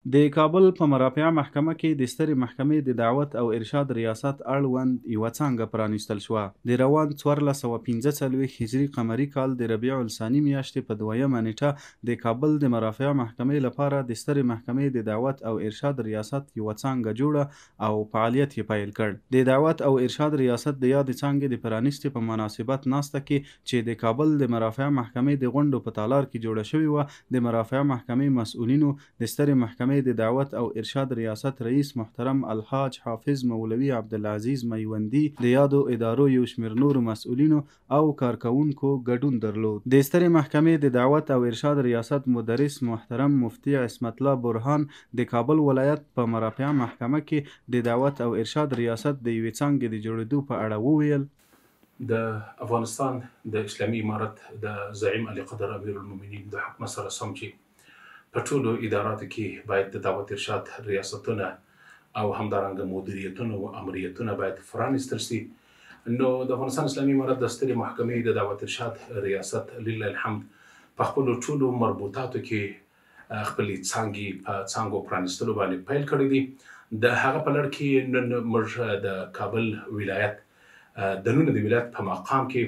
د کابل په مرافعه محکمه کې د سترې محکمې د دعوت او ارشاد ریاست اړوند یوه څانګه پرانیستل شوه. د روان 1445 هجري قمري کال د ربیع الثاني میاشتې په 2مه نیټه د کابل د مرافعه محکمې لپاره د سترې محکمې د دعوت او ارشاد ریاست یوه څانګه جوړه او فعالیت یې پیل کړ. د دعوت او ارشاد ریاست د یادې څانګې د پرانیستې په مناسبت ناسته کې چې د کابل د مرافعه محکمې د غونډو په تالار کې جوړه شوې وه، د مرافعه محکمې مسؤلینو د سترې محکمې د دعوت او ارشاد ریاست رئیس محترم الحاج حافظ مولوي عبدالعزیز میوندي د یادو ادارو یو شمېر نورو مسؤلینو او کارکوونکو ګډون درلود. د سترې محکمې د دعوت او ارشاد ریاست مدرس محترم مفتي عصمت الله برهان د کابل ولایت په مرافعه محکمه کې د دعوت او ارشاد ریاست د یوې څانګې د جوړېدو په اړه وویل: د افغانستان د اسلامي امارت د زعیم علي قدر امیر المؤمنین د حکم سره سم چې په ټولو اداراتو کې باید د دعوت ارشاد ریاستونه او همدارنګه مدیریتونه او امریتونه باید پرانیستل شي. نو د افغانستان اسلامي امارت د سترې محکمې د دعوت ارشاد ریاست لله الحمد په خپلو ټولو مربوطاتو کې خپلې څانګې په څانګو پرانیستلو باندې پیل کړی دي. د هغه په لړ کې نن موږ د کابل ولایت د ولایت په مقام کې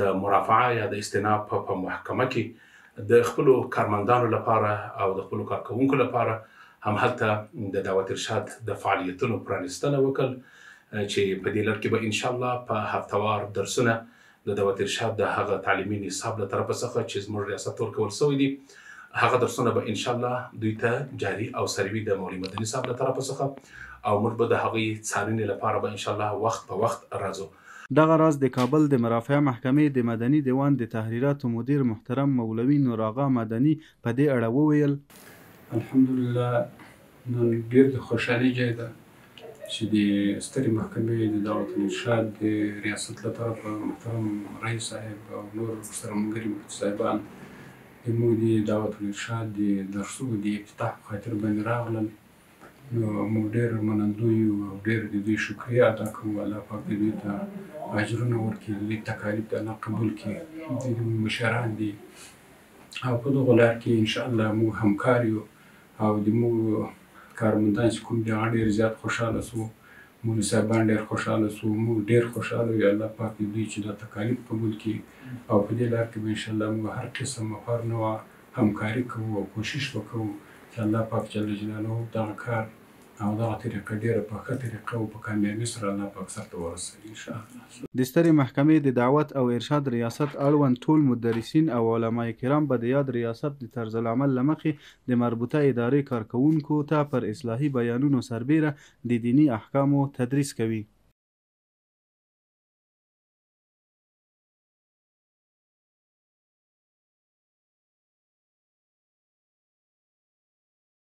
د مرافعه یا د استئناف په محکمه کې د خپلو کارمندانو لپاره او د خپلو کارکوونکو لپاره هم هلته د دعوت ارشاد د فعالیتونو پرانیستنه وکړل چې په دې لړ کې به انشاءالله په هفتوار درسونه د دعوت ارشاد د هغه تعلیمي نصاب له طرفه څخه چې زموږ ریاست ورکول شوی دي، هغه درسونه به انشاءالله دوی ته جاري او سروي د مولوي مدني صاحب له طرفه څخه او موږ به د هغوی څارنې لپاره به انشاءالله وخت په وخت راځو. دغه راز د کابل د مرافعه محکمې د مدني دیوان د تحریراتو مدیر محترم مولوي نور آغا مدني په دې اړه وویل: الحمدلله نن ډېر د خوشحالۍ ځای ده چې د سترې محکمې د دعوت الارشاد د ریاست له طرفه محترم رئیس صاحب او نور سره ملګري مفتي صاحبان زموږ د دعوت الارشاد د درسونو د افتتاح په خاطر باندې راغلل. نو موږ ډېر منندوی یو او ډېر د دوی شکریه ادا کوو. الله پاک د دوی ته اجرونه ورکړي، د دوی تکالیف د الله قبول کړي. دوی مشران دي او په دغه لار کې انشاءالله موږ همکار یو او د موږ کارمندان چې کوم دي هغه ډېر زیات خوشحاله سو. مولوي صاحبان ډېر خوشحاله سو، موږ ډېر خوشحاله یو. الله پاک د دوی چې دا تکالیف قبول کړي او په دې لار کې به انشاءالله موږ هر قسم او هر نوع همکاري کوو او کوشش وکړو چې الله پاک جل جلاله دغه کار او دغه طریقه ډېره په ښه طریقه او په کامیابي سره الله پاک سرته ورسوي انشاءالله. د سترې محکمې د دعوت او ارشاد ریاست اړوند ټول مدرسین او علما کرام به د یاد ریاست د طرز العمل له مخې د مربوطه ادارې کارکوونکو ته پر اصلاحي بیانونو سربیره د دیني احکامو تدریس کوي.